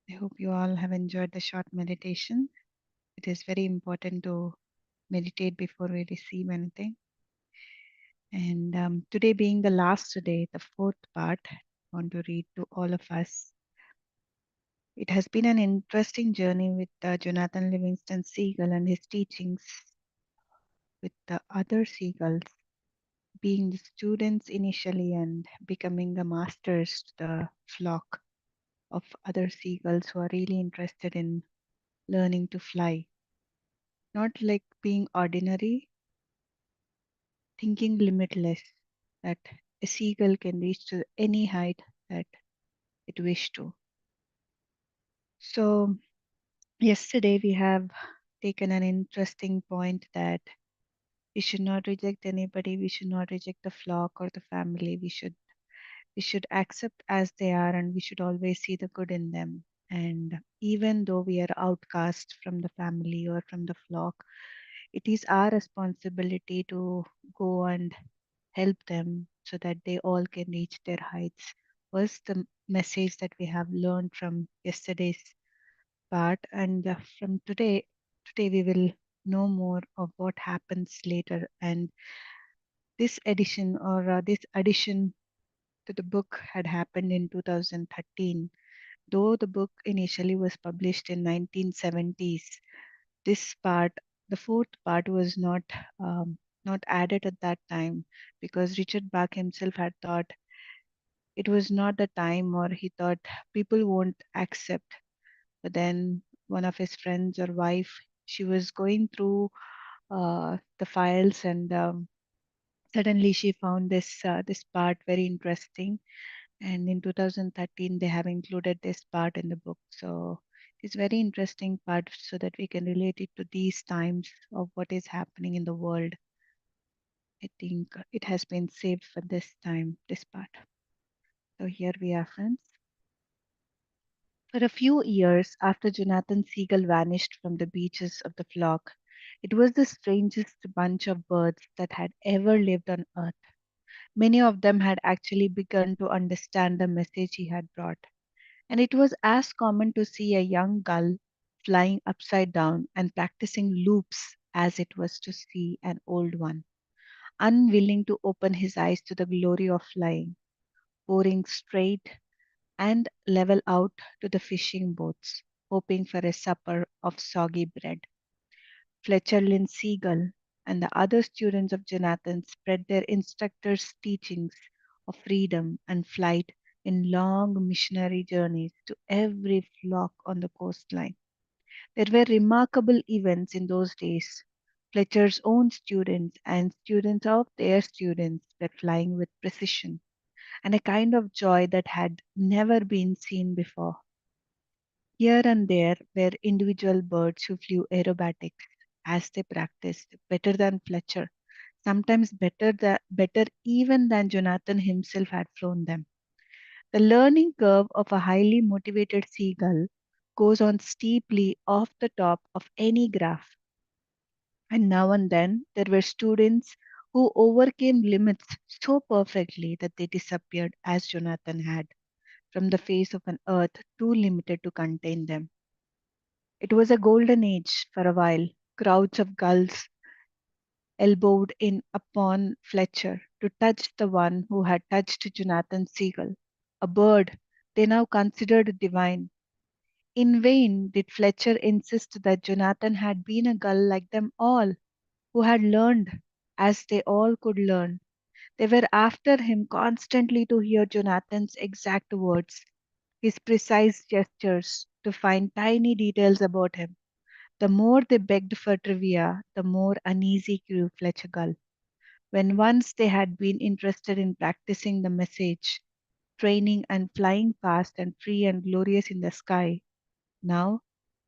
I hope you all have enjoyed the short meditation. It is very important to meditate before we receive anything. And today, being the last day, the fourth part, I want to read to all of us. It has been an interesting journey with Jonathan Livingston Seagull and his teachings with the other seagulls, being the students initially and becoming the masters to the flock of other seagulls who are really interested in learning to fly. Not like being ordinary, thinking limitless, that a seagull can reach to any height that it wishes to. So, yesterday we have taken an interesting point that we should not reject anybody, we should not reject the flock or the family. We should accept as they are, and we should always see the good in them. And even though we are outcast from the family or from the flock, it is our responsibility to go and help them so that they all can reach their heights, was the message that we have learned from yesterday's part. And from today we will know more of what happens later. And this addition to the book had happened in 2013. Though the book initially was published in 1970s, this part, the fourth part, was not added at that time because Richard Bach himself had thought it was not the time, or he thought people won't accept. But then one of his friends or wife, she was going through the files, and suddenly she found this part very interesting. And in 2013, they have included this part in the book. So it's very interesting part so that we can relate it to these times of what is happening in the world. I think it has been saved for this time, this part. So here we are, friends. For a few years after Jonathan Seagull vanished from the beaches of the flock, it was the strangest bunch of birds that had ever lived on Earth. Many of them had actually begun to understand the message he had brought, and it was as common to see a young gull flying upside down and practicing loops as it was to see an old one, unwilling to open his eyes to the glory of flying, pouring straight and level out to the fishing boats, hoping for a supper of soggy bread. Fletcher Lynn Seagull and the other students of Jonathan spread their instructor's teachings of freedom and flight in long missionary journeys to every flock on the coastline. There were remarkable events in those days. Fletcher's own students and students of their students were flying with precision and a kind of joy that had never been seen before. Here and there were individual birds who flew aerobatics as they practiced better than Fletcher, sometimes better even than Jonathan himself had flown them. The learning curve of a highly motivated seagull goes on steeply off the top of any graph, and now and then there were students who overcame limits so perfectly that they disappeared as Jonathan had from the face of an earth too limited to contain them. It was a golden age for a while. Crowds of gulls elbowed in upon Fletcher to touch the one who had touched Jonathan Seagull, a bird they now considered divine. In vain did Fletcher insist that Jonathan had been a gull like them all, who had learned as they all could learn. They were after him constantly to hear Jonathan's exact words, his precise gestures, to find tiny details about him. The more they begged for trivia, the more uneasy grew Fletcher Gull. When once they had been interested in practicing the message, training and flying fast and free and glorious in the sky, now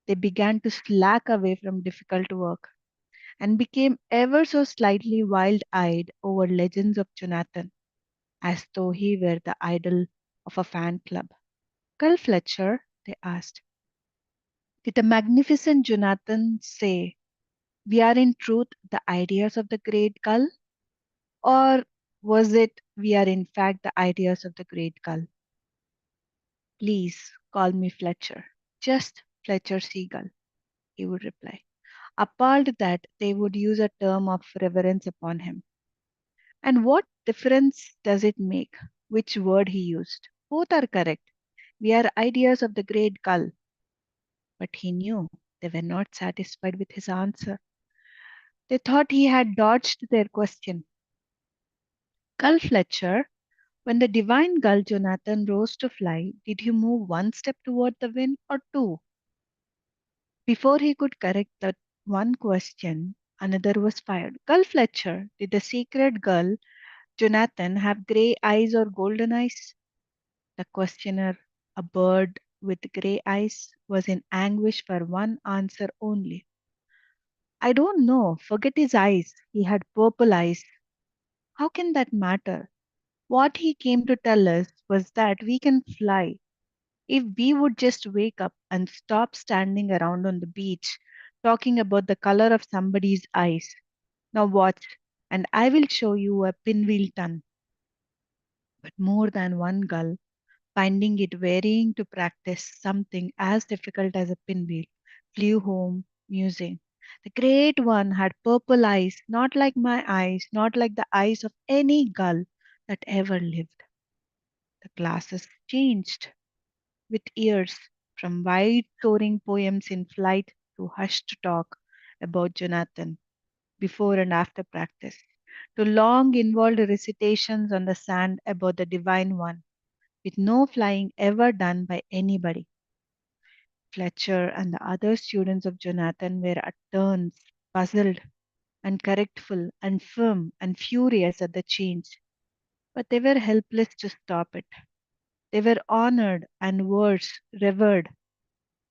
they began to slack away from difficult work and became ever so slightly wild eyed over legends of Jonathan, as though he were the idol of a fan club. Gull Fletcher, they asked, did the magnificent Jonathan say we are in truth the ideas of the great gull? Or was it we are in fact the ideas of the great gull? Please call me Fletcher. Just Fletcher Seagull, he would reply, appalled that they would use a term of reverence upon him. And what difference does it make which word he used? Both are correct. We are ideas of the great gull. But he knew they were not satisfied with his answer. They thought he had dodged their question. Gull Fletcher, when the divine gull Jonathan rose to fly, did he move one step toward the wind or two? Before he could correct that one question, another was fired. Gull Fletcher, did the secret gull Jonathan have grey eyes or golden eyes? The questioner, a bird with grey eyes, was in anguish for one answer only. I don't know. Forget his eyes. He had purple eyes. How can that matter? What he came to tell us was that we can fly if we would just wake up and stop standing around on the beach talking about the color of somebody's eyes. Now watch, and I will show you a pinwheel ton. But more than one gull, finding it wearying to practice something as difficult as a pinwheel, flew home musing. The great one had purple eyes, not like my eyes, not like the eyes of any gull that ever lived. The classes changed with ears, from wide soaring poems in flight to hushed talk about Jonathan before and after practice, to long involved recitations on the sand about the Divine One, with no flying ever done by anybody. Fletcher and the other students of Jonathan were at turns puzzled and correctful and firm and furious at the change, but they were helpless to stop it. They were honored and worse, revered,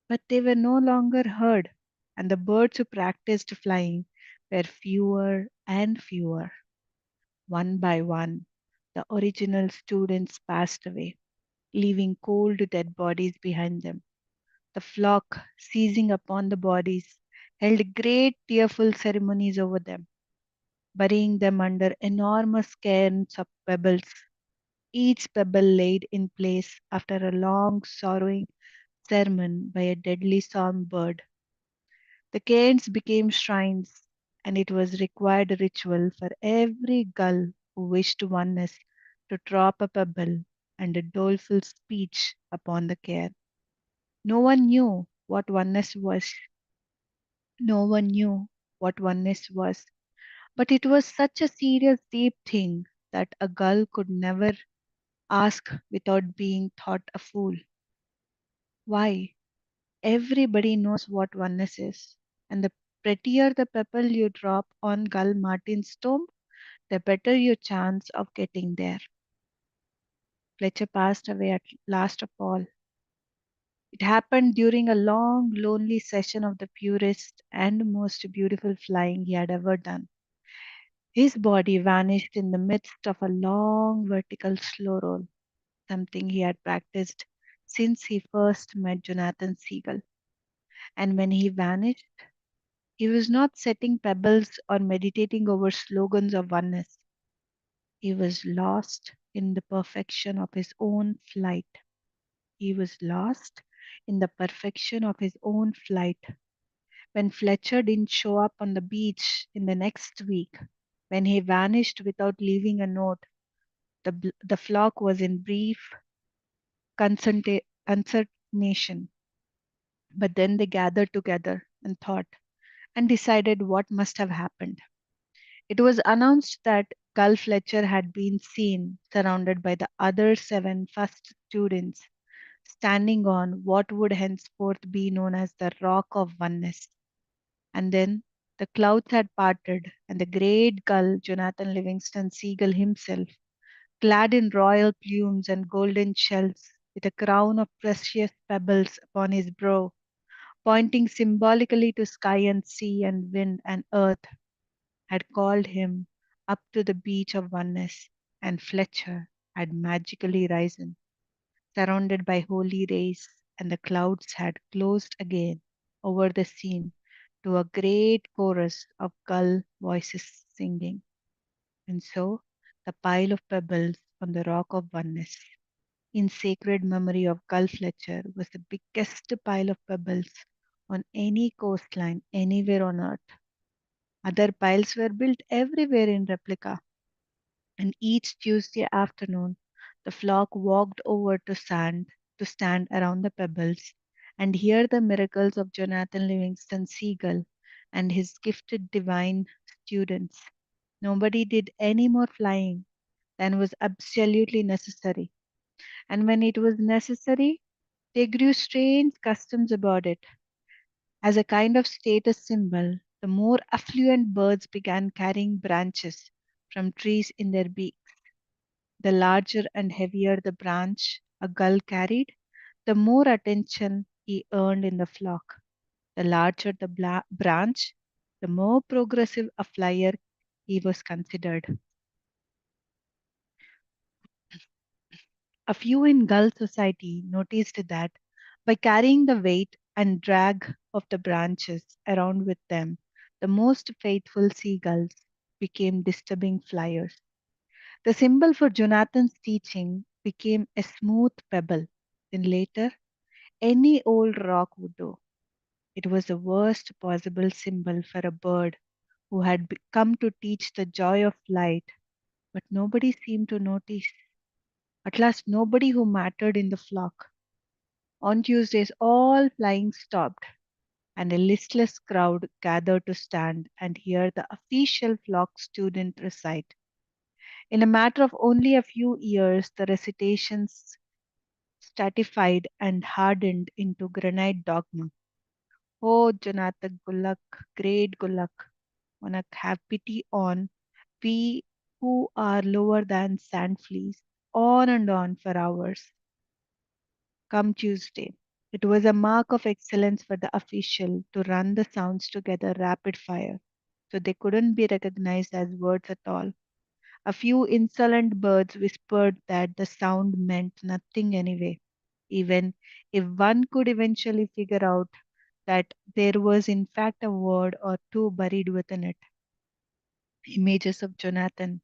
but they were no longer heard, and the birds who practiced flying were fewer and fewer. One by one, the original students passed away, leaving cold dead bodies behind them. The flock, seizing upon the bodies, held great tearful ceremonies over them, burying them under enormous cairns of pebbles, each pebble laid in place after a long sorrowing sermon by a deadly songbird. The cairns became shrines, and it was required ritual for every gull who wished oneness to drop a pebble and a doleful speech upon the cairn. No one knew what oneness was. No one knew what oneness was. But it was such a serious, deep thing that a gull could never ask without being thought a fool. Why? Everybody knows what oneness is. And the prettier the pebble you drop on Gull Martin's tomb, the better your chance of getting there. Fletcher passed away at last of all. It happened during a long, lonely session of the purest and most beautiful flying he had ever done. His body vanished in the midst of a long vertical slow roll, something he had practiced since he first met Jonathan Seagull. And when he vanished, he was not setting pebbles or meditating over slogans of oneness. He was lost in the perfection of his own flight. He was lost in the perfection of his own flight. When Fletcher didn't show up on the beach in the next week, when he vanished without leaving a note, the flock was in brief consternation. But then they gathered together and thought and decided what must have happened. It was announced that Gull Fletcher had been seen surrounded by the other seven first students, standing on what would henceforth be known as the Rock of Oneness. And then the clouds had parted, and the great gull, Jonathan Livingston Seagull himself, clad in royal plumes and golden shells, with a crown of precious pebbles upon his brow, pointing symbolically to sky and sea and wind and earth, had called him up to the beach of oneness, and Fletcher had magically risen, surrounded by holy rays, and the clouds had closed again over the scene to a great chorus of gull voices singing. And so the pile of pebbles on the rock of oneness in sacred memory of Gulf Fletcher, was the biggest pile of pebbles on any coastline anywhere on Earth. Other piles were built everywhere in replica, and each Tuesday afternoon the flock walked over to stand around the pebbles and hear the miracles of Jonathan Livingston Seagull and his gifted divine students. Nobody did any more flying than was absolutely necessary. And when it was necessary, they grew strange customs about it. As a kind of status symbol, the more affluent birds began carrying branches from trees in their beaks. The larger and heavier the branch a gull carried, the more attention he earned in the flock. The larger the branch, the more progressive a flyer he was considered. A few in Gull society noticed that by carrying the weight and drag of the branches around with them, the most faithful seagulls became disturbing flyers. The symbol for Jonathan's teaching became a smooth pebble. Then later, any old rock would do. It was the worst possible symbol for a bird who had come to teach the joy of flight, but nobody seemed to notice. At last, nobody who mattered in the flock. On Tuesdays, all flying stopped, and a listless crowd gathered to stand and hear the official flock student recite. In a matter of only a few years, the recitations stratified and hardened into granite dogma. Oh, Jonathan Gulak, great Gulak, Monak, have pity on we who are lower than sand fleas, on and on for hours. Come Tuesday. It was a mark of excellence for the official to run the sounds together rapid fire, so they couldn't be recognized as words at all. A few insolent birds whispered that the sound meant nothing anyway, even if one could eventually figure out that there was in fact a word or two buried within it. Images of Jonathan,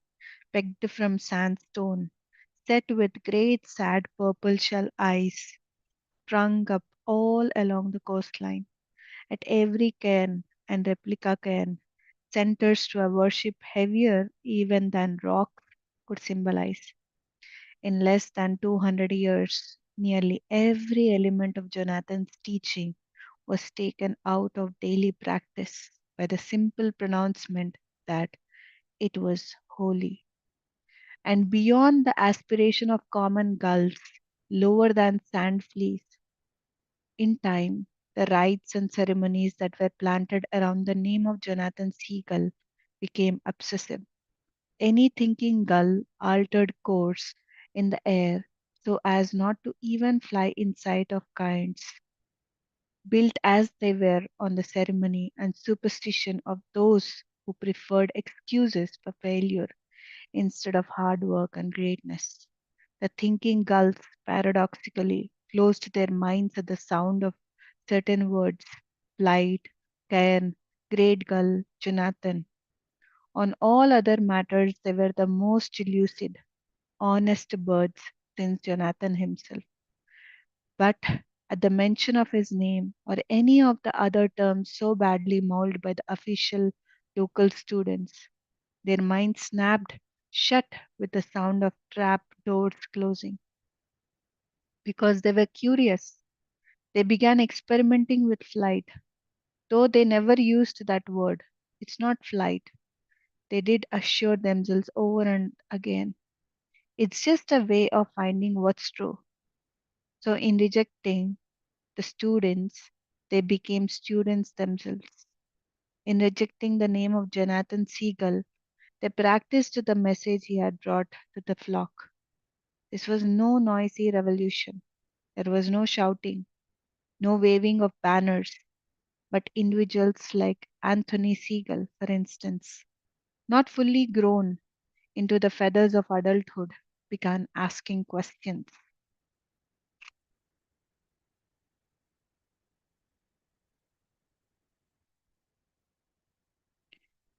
pegged from sandstone, set with great sad purple shell eyes, sprung up all along the coastline. At every cairn and replica cairn, centers to a worship heavier even than rock could symbolize. In less than 200 years, nearly every element of Jonathan's teaching was taken out of daily practice by the simple pronouncement that it was holy. And beyond the aspiration of common gulls, lower than sand fleas, in time, the rites and ceremonies that were planted around the name of Jonathan Seagull became obsessive. Any thinking gull altered course in the air so as not to even fly in sight of kinds, built as they were on the ceremony and superstition of those who preferred excuses for failure instead of hard work and greatness. The thinking gulls paradoxically closed their minds at the sound of certain words: flight, cairn, great gull, Jonathan. On all other matters, they were the most lucid, honest birds since Jonathan himself. But at the mention of his name or any of the other terms so badly mauled by the official local students, their minds snapped shut with the sound of trap doors closing. Because they were curious, they began experimenting with flight, though they never used that word. It's not flight, they did assure themselves over and again. It's just a way of finding what's true. So, in rejecting the students, they became students themselves. In rejecting the name of Jonathan Seagull, they practiced the message he had brought to the flock. This was no noisy revolution. There was no shouting, no waving of banners, but individuals like Anthony Seagull, for instance, not fully grown into the feathers of adulthood, began asking questions.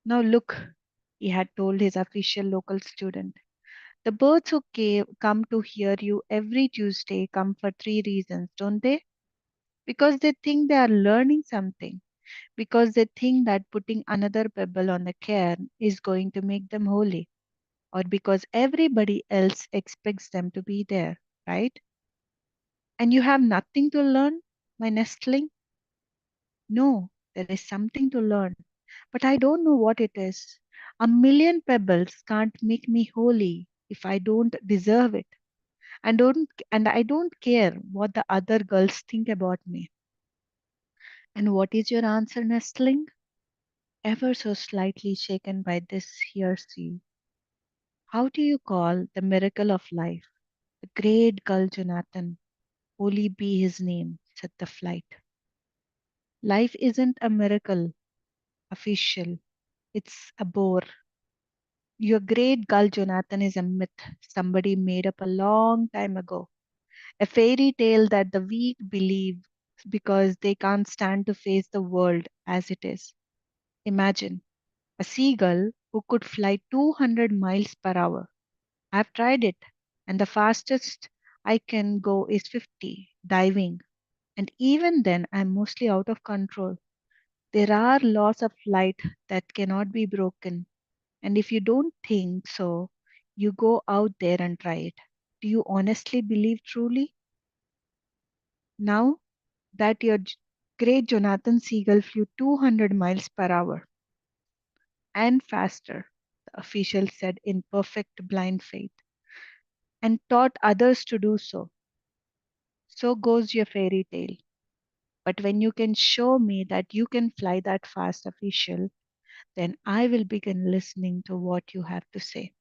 Now look, he had told his official local student. The birds who come to hear you every Tuesday come for three reasons, don't they? Because they think they are learning something, because they think that putting another pebble on the cairn is going to make them holy, or because everybody else expects them to be there, right? And you have nothing to learn, my nestling? No, there is something to learn, but I don't know what it is. A million pebbles can't make me holy if I don't deserve it. And I don't care what the other girls think about me. And what is your answer, nestling? Ever so slightly shaken by this hearsay. How do you call the miracle of life? The great gull Jonathan, holy be his name, said the flight. Life isn't a miracle, official. It's a bore. Your great gull Jonathan is a myth somebody made up a long time ago. A fairy tale that the weak believe because they can't stand to face the world as it is. Imagine a seagull who could fly 200 miles per hour. I've tried it, and the fastest I can go is 50 diving. And even then, I'm mostly out of control. There are laws of flight that cannot be broken. And if you don't think so, you go out there and try it. Do you honestly believe truly? Now that your great Jonathan Seagull flew 200 miles per hour and faster, the official said in perfect blind faith, and taught others to do so. So goes your fairy tale. But when you can show me that you can fly that fast, official, then I will begin listening to what you have to say.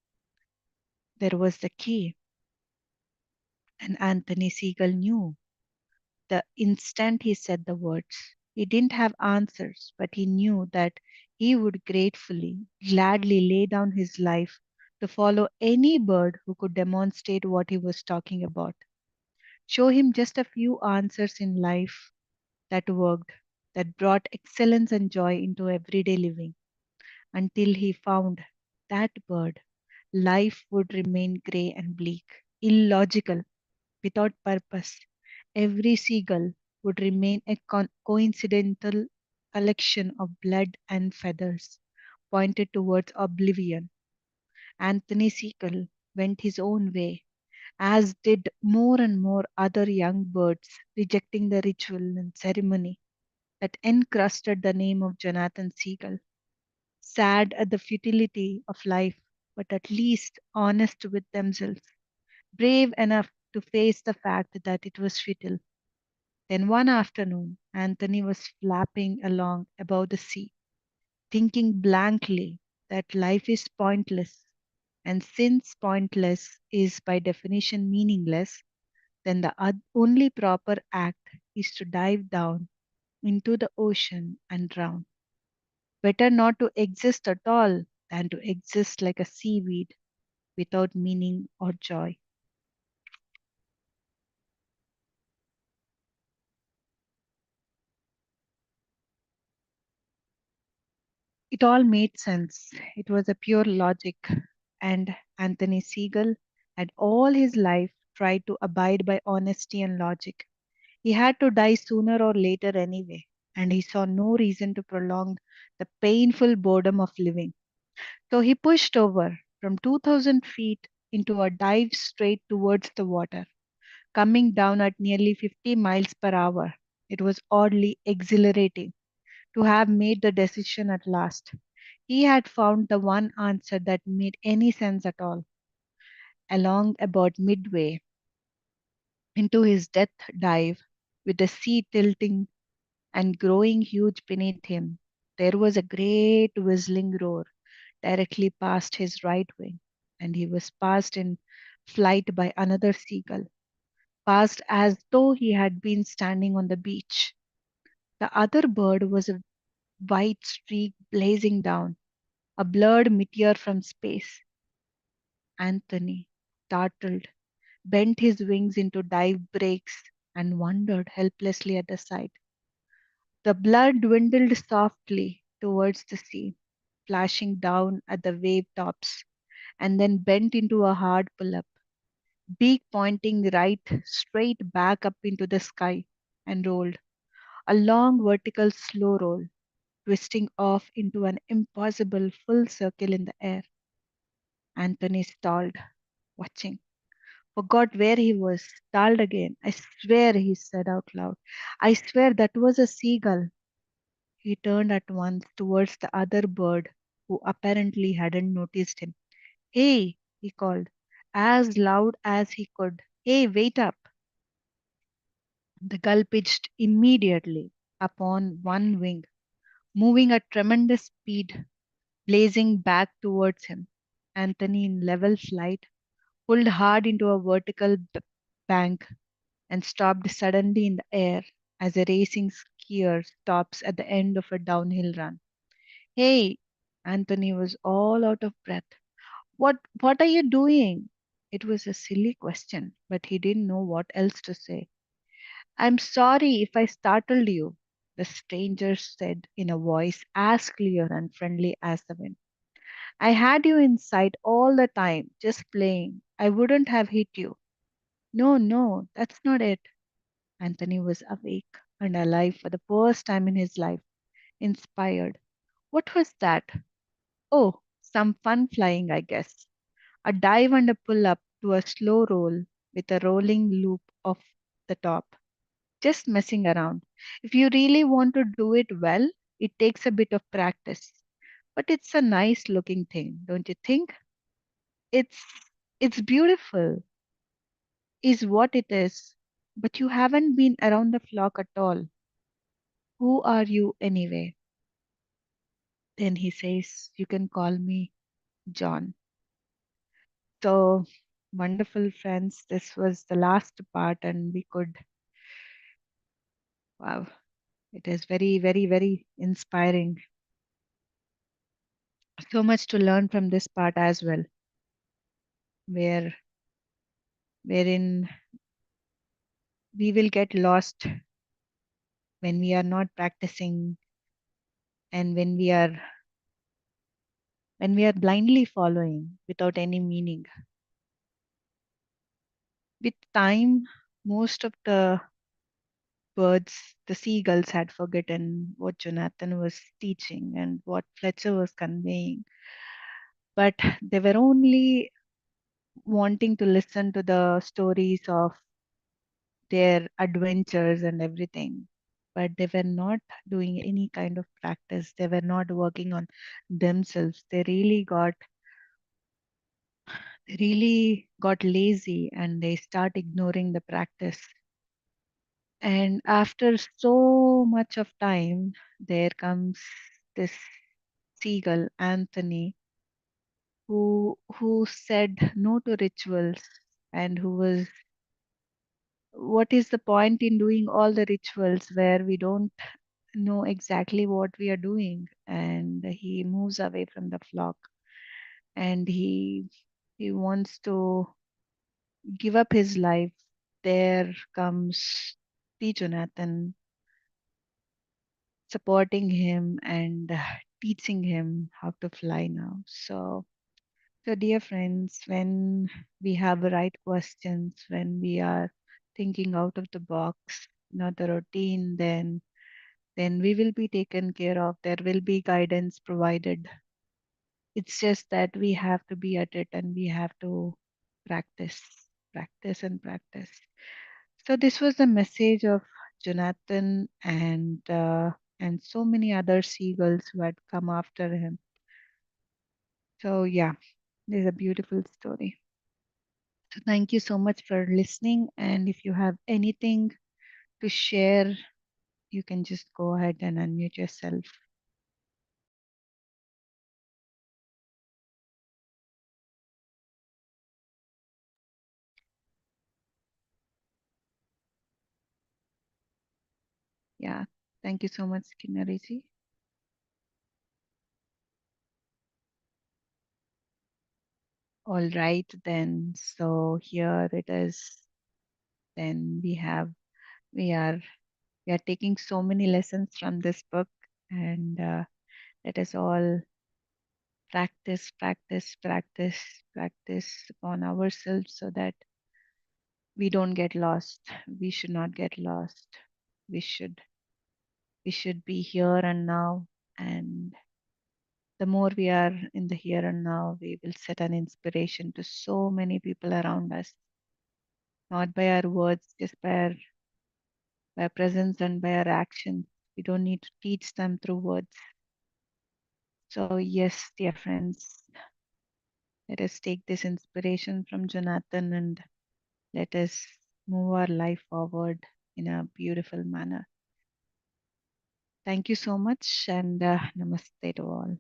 There was the key, and Anthony Seagull knew the instant he said the words. He didn't have answers, but he knew that he would gratefully, gladly lay down his life to follow any bird who could demonstrate what he was talking about. Show him just a few answers in life that worked, that brought excellence and joy into everyday living. Until he found that bird, life would remain grey and bleak, illogical, without purpose. Every seagull would remain a coincidental collection of blood and feathers pointed towards oblivion. Anthony Seagull went his own way, as did more and more other young birds, rejecting the ritual and ceremony that encrusted the name of Jonathan Seagull. Sad at the futility of life, but at least honest with themselves, brave enough to face the fact that it was futile. Then one afternoon, Anthony was flapping along above the sea, thinking blankly that life is pointless. And since pointless is by definition meaningless, then the only proper act is to dive down into the ocean and drown. Better not to exist at all than to exist like a seaweed without meaning or joy. It all made sense. It was a pure logic, and Anthony Seagull had all his life tried to abide by honesty and logic. He had to die sooner or later anyway, and he saw no reason to prolong the painful boredom of living. So he pushed over from 2,000 feet into a dive straight towards the water, coming down at nearly 50 miles per hour. It was oddly exhilarating to have made the decision at last. He had found the one answer that made any sense at all. Along about midway into his death dive, with the sea tilting and growing huge beneath him, there was a great whistling roar directly past his right wing, and he was passed in flight by another seagull, passed as though he had been standing on the beach. The other bird was a white streak blazing down, a blurred meteor from space. Anthony, startled, bent his wings into dive breaks and wondered helplessly at the sight. The blood dwindled softly towards the sea, flashing down at the wave tops, and then bent into a hard pull up, beak pointing right straight back up into the sky, and rolled. A long vertical slow roll, twisting off into an impossible full circle in the air. Anthony stalled, watching. Forgot where he was, stalled again. I swear, he said out loud. I swear that was a seagull. He turned at once towards the other bird, who apparently hadn't noticed him. Hey, he called, as loud as he could. Hey, wait up. The gull pitched immediately upon one wing, moving at tremendous speed, blazing back towards him. Anthony, in level flight, pulled hard into a vertical bank and stopped suddenly in the air as a racing skier stops at the end of a downhill run. Hey, Anthony was all out of breath. What are you doing? It was a silly question, but he didn't know what else to say. I'm sorry if I startled you, the stranger said in a voice as clear and friendly as the wind. I had you in sight all the time, just playing. I wouldn't have hit you. No, no, that's not it. Anthony was awake and alive for the first time in his life, inspired. What was that? Oh, some fun flying, I guess. A dive and a pull up to a slow roll with a rolling loop off the top. Just messing around. If you really want to do it well, it takes a bit of practice. But it's a nice looking thing, don't you think? It's it's beautiful, is what it is. But you haven't been around the flock at all. Who are you anyway? Then he says, you can call me John. So wonderful, friends. This was the last part, and we could, wow, it is very, very, very inspiring. So much to learn from this part as well, where wherein we will get lost when we are not practicing and when we are blindly following without any meaning. With time, most of the birds, the seagulls, had forgotten what Jonathan was teaching and what Fletcher was conveying, but they were only wanting to listen to the stories of their adventures and everything. But they were not doing any kind of practice. They were not working on themselves. They really got lazy and they start ignoring the practice. And after so much of time, there comes this seagull, Anthony, who said no to rituals and who was, what is the point in doing all the rituals where we don't know exactly what we are doing? And he moves away from the flock, and he wants to give up his life. There comes the Jonathan supporting him and teaching him how to fly now. So, dear friends, when we have the right questions, when we are thinking out of the box, not the routine, then we will be taken care of. There will be guidance provided. It's just that we have to be at it and we have to practice, practice, and practice. So this was the message of Jonathan and so many other seagulls who had come after him. So yeah, this is a beautiful story. So thank you so much for listening. And if you have anything to share, you can just go ahead and unmute yourself. Yeah, thank you so much, Kinnariji. All right, then. So here it is. Then we are we are taking so many lessons from this book, and let us all practice, practice, practice, practice upon ourselves so that we don't get lost. We should not get lost. We should we should be here and now, and the more we are in the here and now, we will set an inspiration to so many people around us, not by our words, just by our presence and by our actions. We don't need to teach them through words. So, yes, dear friends, let us take this inspiration from Jonathan and let us move our life forward in a beautiful manner. Thank you so much, and namaste to all.